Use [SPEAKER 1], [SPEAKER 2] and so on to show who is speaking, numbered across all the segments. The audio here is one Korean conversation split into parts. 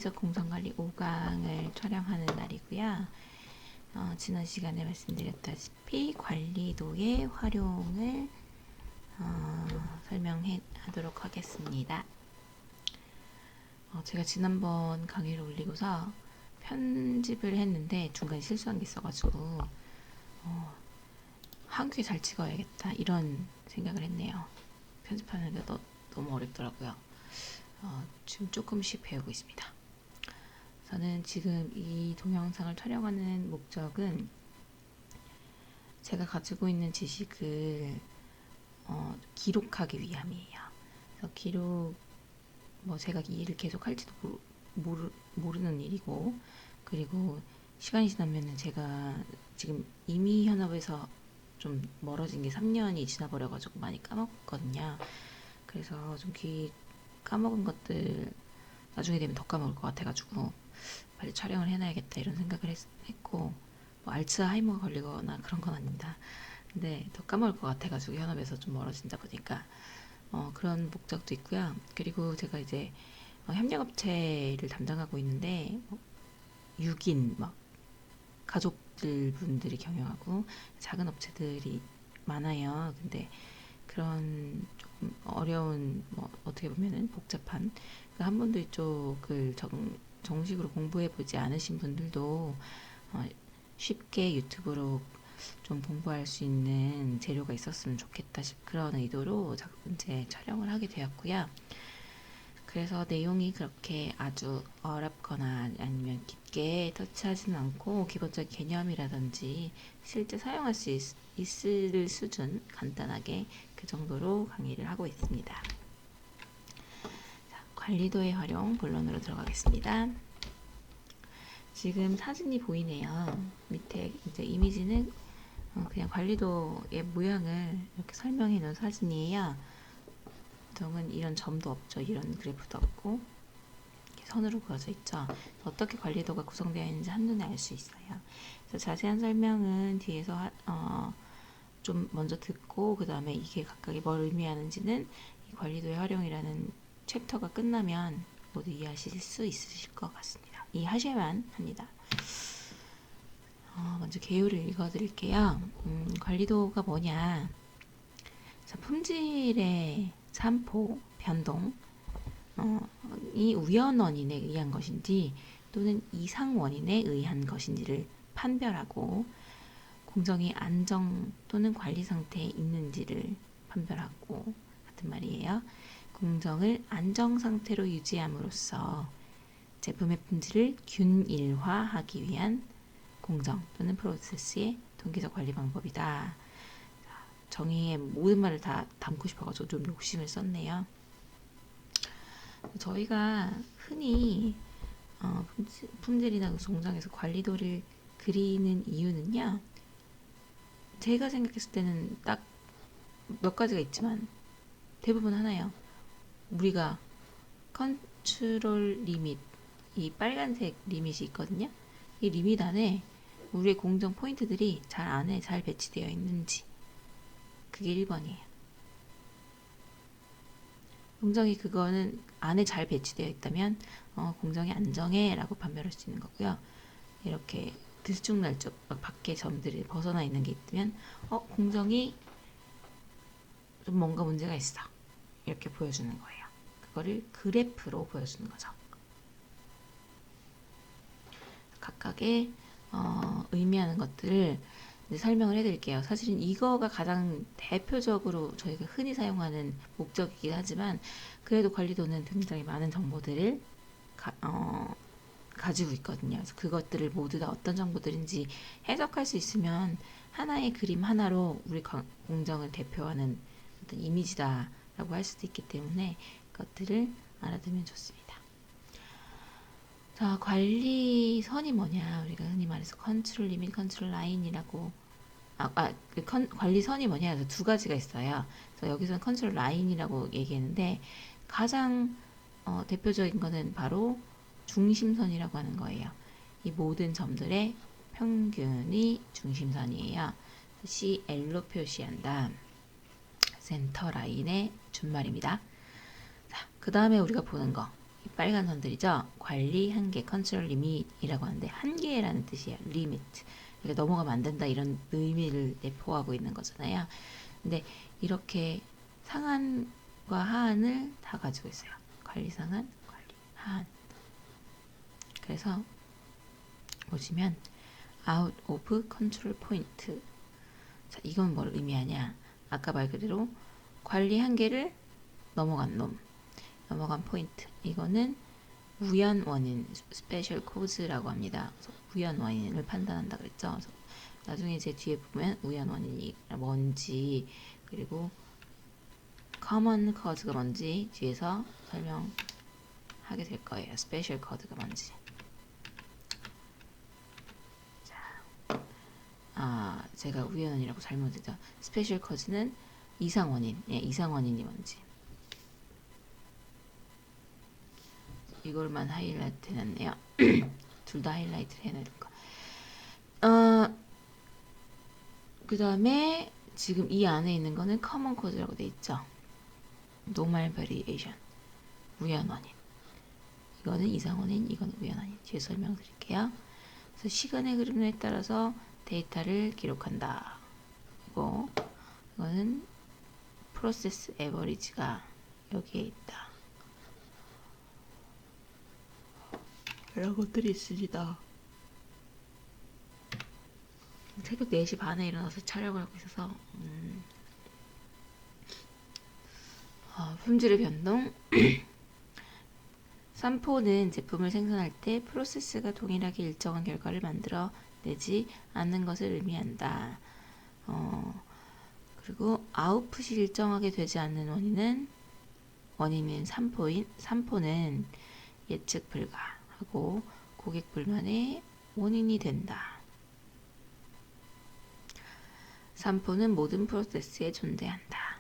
[SPEAKER 1] 시대적 공성관리 5강을 촬영하는 날이고요. 지난 시간에 말씀드렸다시피 관리도의 활용을 설명하도록 하겠습니다. 제가 지난번 강의를 올리고서 편집을 했는데 중간에 실수한 게 있어가지고 한 큐에 잘 찍어야겠다 이런 생각을 했네요. 편집하는 게 너무 어렵더라고요. 지금 조금씩 배우고 있습니다. 저는 지금 이 동영상을 촬영하는 목적은 제가 가지고 있는 지식을 기록하기 위함이에요. 그래서 제가 이 일을 계속 할지도 모르는 일이고, 그리고 시간이 지나면은 제가 지금 이미 현업에서 좀 멀어진 게 3년이 지나버려가지고 많이 까먹었거든요. 그래서 좀 까먹은 것들 나중에 되면 더 까먹을 것 같아가지고 빨리 촬영을 해놔야겠다 이런 생각을 했고, 뭐 알츠하이머가 걸리거나 그런 건 아닙니다. 근데 더 까먹을 것 같아가지고 현업에서 좀 멀어진다 보니까 그런 목적도 있고요. 그리고 제가 이제 협력업체를 담당하고 있는데 6인 막 가족들 분들이 경영하고 작은 업체들이 많아요. 근데 그런 조금 어려운 어떻게 보면은 복잡한 한 번도 이쪽을 정식으로 공부해 보지 않으신 분들도 쉽게 유튜브로 좀 공부할 수 있는 재료가 있었으면 좋겠다 그런 의도로 이제 촬영을 하게 되었고요. 그래서 내용이 그렇게 아주 어렵거나 아니면 깊게 터치하지는 않고 기본적인 개념이라든지 실제 사용할 수 있을 수준 간단하게 그 정도로 강의를 하고 있습니다. 자, 관리도의 활용 본론으로 들어가겠습니다. 지금 사진이 보이네요. 밑에 이제 이미지는 그냥 관리도의 모양을 이렇게 설명해 놓은 사진이에요. 보통은 이런 점도 없죠. 이런 그래프도 없고 이렇게 선으로 그어져 있죠. 어떻게 관리도가 구성되어 있는지 한눈에 알 수 있어요. 그래서 자세한 설명은 뒤에서 좀 먼저 듣고 그 다음에 이게 각각이 뭘 의미하는지는 이 관리도의 활용이라는 챕터가 끝나면 모두 이해하실 수 있으실 것 같습니다. 이해하셔야만 합니다. 먼저 개요를 읽어드릴게요. 관리도가 뭐냐? 자, 품질의 산포, 변동, 이 우연 원인에 의한 것인지 또는 이상 원인에 의한 것인지를 판별하고 공정이 안정 또는 관리 상태에 있는지를 판별하고 같은 말이에요. 공정을 안정 상태로 유지함으로써 제품의 품질을 균일화하기 위한 공정 또는 프로세스의 동기적 관리 방법이다. 정의의 모든 말을 다 담고 싶어가지고 좀 욕심을 썼네요. 저희가 흔히 품질이나 공장에서 관리도를 그리는 이유는요. 제가 생각했을 때는 딱 몇 가지가 있지만 대부분 하나예요. 우리가 컨트롤 리밋, 이 빨간색 리밋이 있거든요. 이 리밋 안에 우리의 공정 포인트들이 안에 잘 배치되어 있는지, 그게 1번이에요. 공정이 그거는 안에 잘 배치되어 있다면 공정이 안정해 라고 판별할 수 있는 거고요. 이렇게 들쭉날쭉 밖에 점들이 벗어나 있는 게 있으면 공정이 좀 뭔가 문제가 있어 이렇게 보여주는 거예요. 그거를 그래프로 보여주는 거죠. 각각의 의미하는 것들을 설명을 해드릴게요. 사실은 이거가 가장 대표적으로 저희가 흔히 사용하는 목적이긴 하지만 그래도 관리도는 굉장히 많은 정보들을 가지고 있거든요. 그래서 그것들을 모두 다 어떤 정보들인지 해석할 수 있으면 하나의 그림 하나로 우리 공정을 대표하는 어떤 이미지다라고 할 수도 있기 때문에 그것들을 알아두면 좋습니다. 자, 관리선이 뭐냐? 우리가 흔히 말해서 컨트롤 리밋, 컨트롤 라인이라고 관리선이 뭐냐? 그래서 두 가지가 있어요. 그래서 여기서는 컨트롤 라인이라고 얘기했는데 가장 대표적인 거는 바로 중심선이라고 하는 거예요. 이 모든 점들의 평균이 중심선이에요. CL로 표시한다. 센터 라인의 준말입니다. 자, 그 다음에 우리가 보는 거 이 빨간 선들이죠. 관리 한계, 컨트롤 리밋이라고 하는데 한계라는 뜻이에요. 리미트. 그러니까 넘어가면 안 된다 이런 의미를 내포하고 있는 거잖아요. 근데 이렇게 상한과 하한을 다 가지고 있어요. 관리 상한, 관리 하한. 그래서 보시면 out of control point. 자, 이건 뭘 의미하냐? 아까 말 그대로 관리 한계를 넘어간 놈, 넘어간 포인트. 이거는 우연 원인, 스페셜 코즈라고 합니다. 그래서 우연 원인을 판단한다 그랬죠. 그래서 나중에 제 뒤에 보면 우연 원인이 뭔지 그리고 common cause가 뭔지 뒤에서 설명하게 될 거예요. 스페셜 코드가 뭔지. 제가 우연 원인이라고 잘못했죠. 스페셜 코즈는 이상 원인, 이상 원인이 뭔지. 이걸만 하이라이트 해놨네요. 둘 다 하이라이트를 해놔야 될 거. 그 다음에 지금 이 안에 있는 거는 common cause라고 돼 있죠. normal variation, 우연 원인. 이거는 이상 원인, 이거는 우연 원인. 뒤에 설명드릴게요. 그래서 시간의 흐름에 따라서 데이터를 기록한다. 이거는 프로세스 에버리지가 여기에 있다. 이런 것들이 있습니다. 새벽 4시 반에 일어나서 촬영을 하고 있어서 품질의 변동. 산포는 제품을 생산할 때 프로세스가 동일하게 일정한 결과를 만들어 내지 않는 것을 의미한다. 그리고 아웃풋이 일정하게 되지 않는 원인은 산포는 예측 불가하고 고객 불만의 원인이 된다. 산포는 모든 프로세스에 존재한다.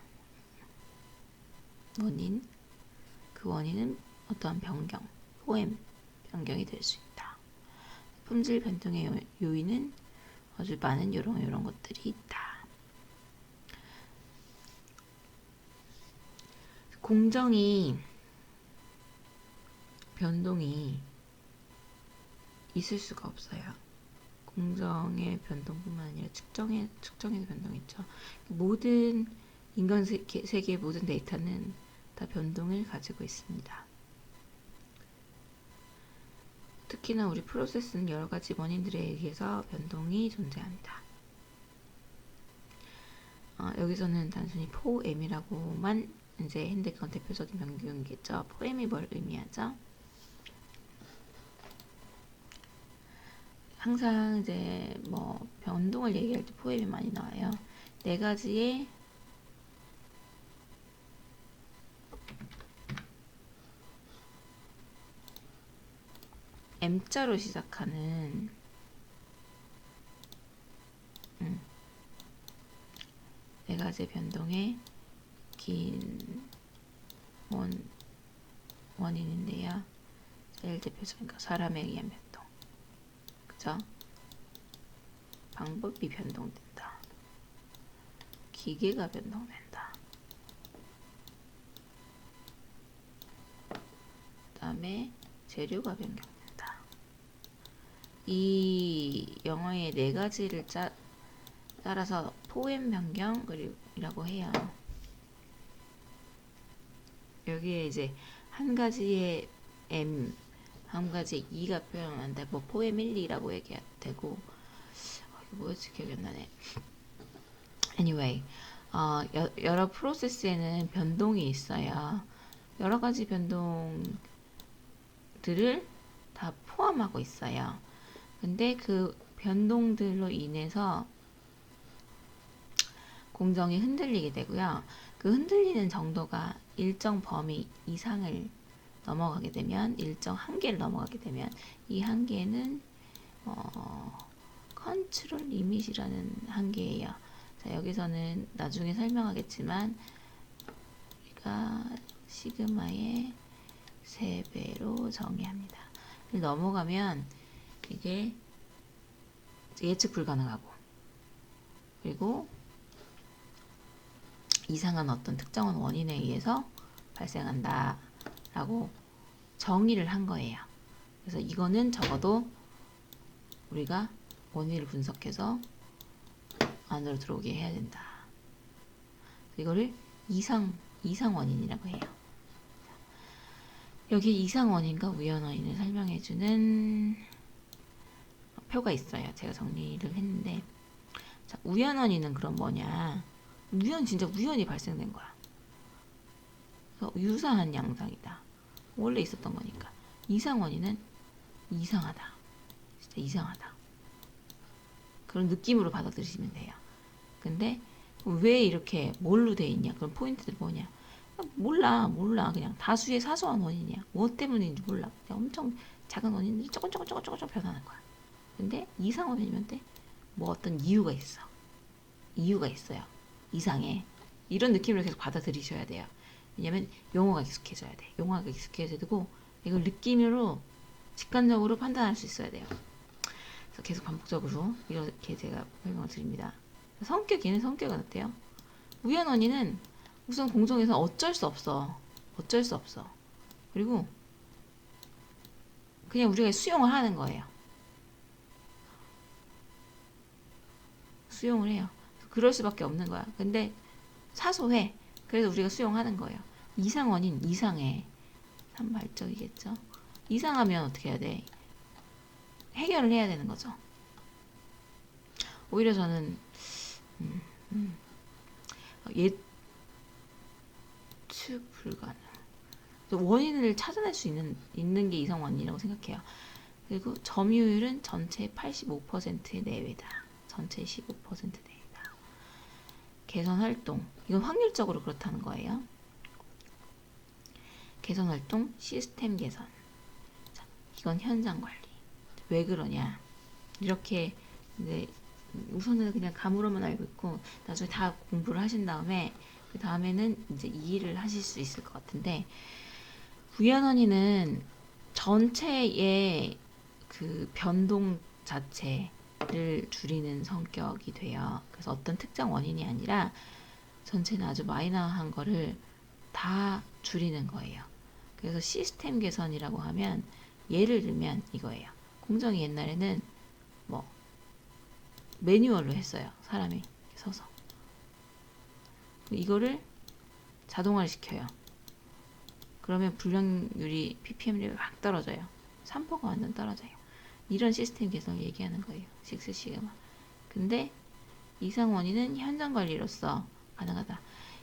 [SPEAKER 1] 그 원인은 어떠한 포엠 변경이 될 수 있다. 품질 변동의 요인은 아주 많은 이런 것들이 있다. 공정이 변동이 있을 수가 없어요. 공정의 변동뿐만 아니라 측정에도 변동이 있죠. 모든 인간 세계의 모든 데이터는 다 변동을 가지고 있습니다. 특히나 우리 프로세스는 여러 가지 원인들에 의해서 변동이 존재합니다. 여기서는 단순히 포엠이라고만 이제 핸드건 대표적인 변경이겠죠. 포엠이 뭘 의미하죠? 항상 이제 뭐 변동을 얘기할 때 포엠이 많이 나와요. 네 가지의 M자로 시작하는 네 가지 변동의 긴 원인인데요. 제일 대표적인 거 사람에 의한 변동. 그죠? 방법이 변동된다. 기계가 변동된다. 그 다음에 재료가 변경된다. 이 영어의 네 가지를 따라서 포엠 변경이라고 해요. 여기에 이제 한 가지의 M, 한 가지의 E가 표현한다. 뭐 포엠 1, 2라고 얘기해도 되고 이게 뭐였지 기억이 안 나네. Anyway, 여러 프로세스에는 변동이 있어요. 여러 가지 변동들을 다 포함하고 있어요. 근데 그 변동들로 인해서 공정이 흔들리게 되고요. 그 흔들리는 정도가 일정 범위 이상을 넘어가게 되면, 일정 한계를 넘어가게 되면 이 한계는 컨트롤 리밋이라는 한계예요. 자, 여기서는 나중에 설명하겠지만 우리가 시그마의 3배로 정의합니다. 넘어가면 이게 예측 불가능하고, 그리고 이상한 어떤 특정한 원인에 의해서 발생한다 라고 정의를 한 거예요. 그래서 이거는 적어도 우리가 원인을 분석해서 안으로 들어오게 해야 된다. 이거를 이상 원인이라고 해요. 여기 이상 원인과 우연 원인을 설명해주는 표가 있어요. 제가 정리를 했는데, 자, 우연 원인은 그럼 뭐냐? 진짜 우연히 발생된 거야. 그래서 유사한 양상이다. 원래 있었던 거니까. 이상 원인은 이상하다. 진짜 이상하다. 그런 느낌으로 받아들이시면 돼요. 근데 왜 이렇게 뭘로 돼 있냐? 그럼 포인트들 뭐냐? 몰라. 그냥 다수의 사소한 원인이야. 뭐 때문인지 몰라. 그냥 엄청 작은 원인들이 조금 변하는 거야. 근데 이상 원인이면 돼? 뭐 어떤 이유가 있어. 이유가 있어요. 이상해. 이런 느낌으로 계속 받아들이셔야 돼요. 왜냐면 용어가 익숙해져야 돼. 용어가 익숙해져야 되고 이걸 느낌으로 직관적으로 판단할 수 있어야 돼요. 그래서 계속 반복적으로 이렇게 제가 설명을 드립니다. 얘는 성격은 어때요? 우연 원인은 우선 공정에서 어쩔 수 없어. 그리고 그냥 우리가 수용을 하는 거예요. 수용을 해요. 그럴 수밖에 없는 거야. 근데 사소해. 그래서 우리가 수용하는 거예요. 이상 원인, 이상해. 산발적이겠죠. 이상하면 어떻게 해야 돼? 해결을 해야 되는 거죠. 오히려 저는 예측 불가능. 원인을 찾아낼 수 있는 게 이상 원인이라고 생각해요. 그리고 점유율은 전체 85% 내외다. 전체 15% 내외다. 개선 활동. 이건 확률적으로 그렇다는 거예요. 개선 활동, 시스템 개선. 자, 이건 현장 관리. 왜 그러냐? 이렇게 이제 우선은 그냥 감으로만 알고 있고 나중에 다 공부를 하신 다음에 그 다음에는 이제 이 일을 하실 수 있을 것 같은데, 우연 원인은 전체의 그 변동 자체를 줄이는 성격이 돼요. 그래서 어떤 특정 원인이 아니라 전체는 아주 마이너한 거를 다 줄이는 거예요. 그래서 시스템 개선이라고 하면 예를 들면 이거예요. 공정이 옛날에는 뭐 매뉴얼로 했어요. 사람이 서서. 이거를 자동화를 시켜요. 그러면 불량률이 ppm이 확 떨어져요. 3%가 완전 떨어져요. 이런 시스템 개선을 얘기하는 거예요. 식스 시그마. 근데 이상 원인은 현장 관리로서 가능하다.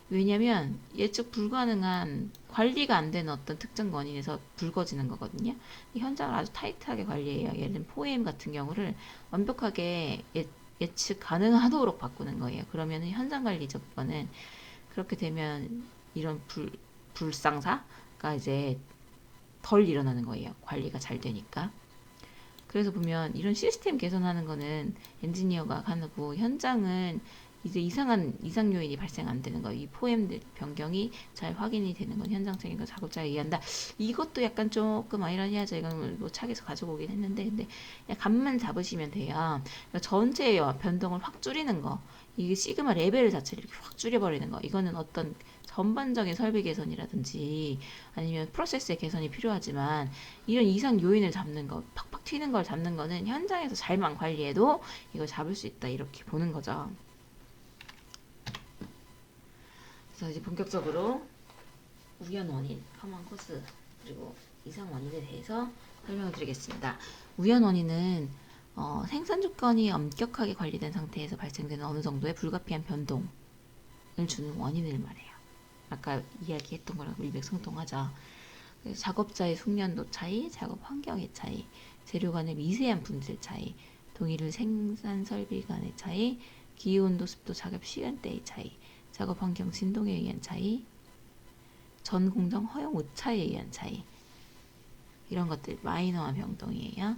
[SPEAKER 1] 왜냐면 예측 불가능한 관리가 안 되는 어떤 특정 원인에서 불거지는 거거든요. 이 현장을 아주 타이트하게 관리해요. 예를 들면 포엠 같은 경우를 완벽하게 예측 가능하도록 바꾸는 거예요. 그러면 현장 관리적 거는 그렇게 되면 이런 불상사가 이제 덜 일어나는 거예요. 관리가 잘 되니까. 그래서 보면 이런 시스템 개선하는 거는 엔지니어가 하고 현장은 이제 이상 요인이 발생 안 되는 거, 이 포엠 변경이 잘 확인이 되는 건 현장적인 거 작업자에 의한다. 이것도 약간 조금 아이러니하죠. 이건 뭐 책에서 가지고 오긴 했는데, 근데 그냥 감만 잡으시면 돼요. 그러니까 전체의 변동을 확 줄이는 거, 이게 시그마 레벨 자체를 이렇게 확 줄여버리는 거, 이거는 어떤 전반적인 설비 개선이라든지 아니면 프로세스의 개선이 필요하지만 이런 이상 요인을 잡는 거, 팍팍 튀는 걸 잡는 거는 현장에서 잘만 관리해도 이걸 잡을 수 있다, 이렇게 보는 거죠. 그래서 이제 본격적으로 우연 원인, 커먼 코스, 그리고 이상 원인에 대해서 설명을 드리겠습니다. 우연 원인은 생산 조건이 엄격하게 관리된 상태에서 발생되는 어느 정도의 불가피한 변동을 주는 원인을 말해요. 아까 이야기했던 거랑 일맥상통하죠. 작업자의 숙련도 차이, 작업 환경의 차이, 재료 간의 미세한 분질 차이, 동일 생산 설비 간의 차이, 기온도, 습도, 작업 시간대의 차이, 작업 환경 진동에 의한 차이, 전 공정 허용 오차에 의한 차이, 이런 것들 마이너한 변동이에요.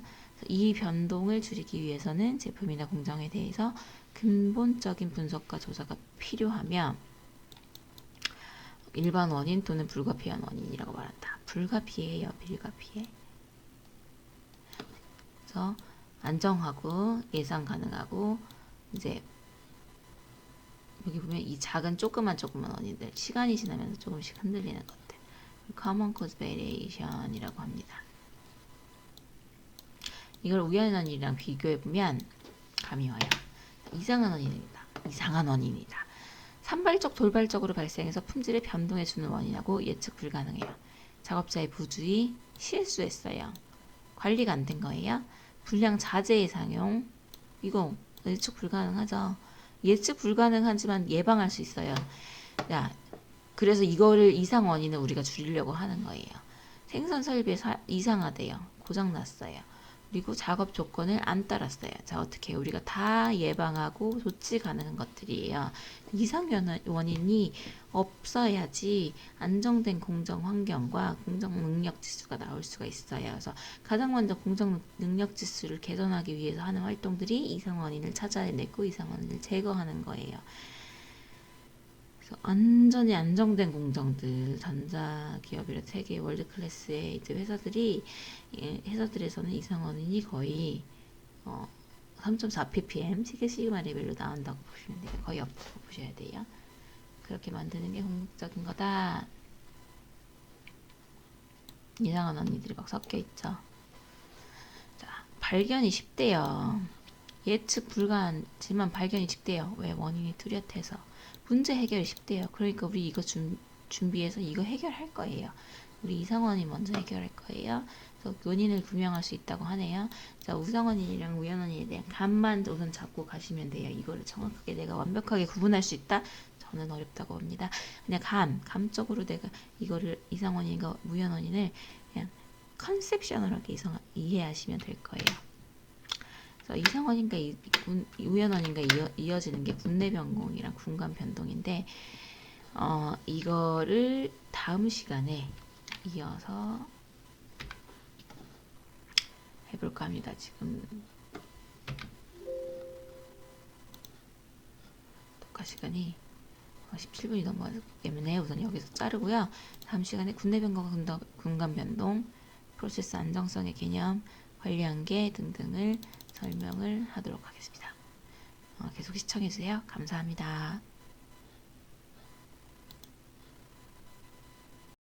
[SPEAKER 1] 이 변동을 줄이기 위해서는 제품이나 공정에 대해서 근본적인 분석과 조사가 필요하며 일반 원인 또는 불가피한 원인이라고 말한다. 불가피해요, 불가피해. 그래서 안정하고 예상 가능하고, 이제 여기 보면 이 작은 조그만 원인들, 시간이 지나면서 조금씩 흔들리는 것들, common cause variation이라고 합니다. 이걸 우연한 원인이랑 비교해보면 감이 와요. 이상한 원인입니다. 이상한 원인이다. 산발적 돌발적으로 발생해서 품질을 변동해주는 원인하고 예측 불가능해요. 작업자의 부주의, 실수했어요. 관리가 안 된 거예요. 불량 자재의 상용, 이거 예측 불가능하죠. 예측 불가능하지만 예방할 수 있어요. 야, 그래서 이거를 이상 원인을 우리가 줄이려고 하는 거예요. 생산 설비 이상하대요. 고장 났어요. 그리고 작업 조건을 안 따랐어요. 자, 어떻게 우리가 다 예방하고 조치 가능한 것들이에요. 이상 원인이 없어야지 안정된 공정 환경과 공정 능력 지수가 나올 수가 있어요. 그래서 가장 먼저 공정 능력 지수를 개선하기 위해서 하는 활동들이 이상 원인을 찾아내고 이상 원인을 제거하는 거예요. 그래서 완전히 안정된 공정들, 전자기업이라 세계 월드 클래스의 이제 회사들에서는 이상 원인이 거의 3.4 ppm 시계 시그마 레벨로 나온다고 보시면 돼요. 거의 없다고 보셔야 돼요. 그렇게 만드는 게 궁극적인 거다. 이상한 원인들이 막 섞여 있죠. 자, 발견이 쉽대요. 예측 불가하지만 발견이 쉽대요. 왜? 원인이 뚜렷해서. 문제 해결이 쉽대요. 그러니까 우리 이거 준비해서 이거 해결할 거예요. 우리 이상원이 먼저 해결할 거예요. 그래서 원인을 규명할 수 있다고 하네요. 자, 우상원인이랑 우연원인에 대한 감만 우선 잡고 가시면 돼요. 이거를 정확하게 내가 완벽하게 구분할 수 있다? 저는 어렵다고 봅니다. 그냥 감적으로 내가 이거를 이상원인과 우연원인을 그냥 컨셉셔널하게 이해하시면 될 거예요. 그래서 이상원인과 우연원인과 이어지는 게 군내 변공이랑 군간 변동인데 이거를 다음 시간에 이어서 해볼까 합니다. 지금 녹화 시간이 17분이 넘어가기 때문에 우선 여기서 자르고요. 다음 시간에 군내 변공, 군간 변동, 프로세스 안정성의 개념, 관리 한계 등등을 설명을 하도록 하겠습니다. 계속 시청해주세요. 감사합니다.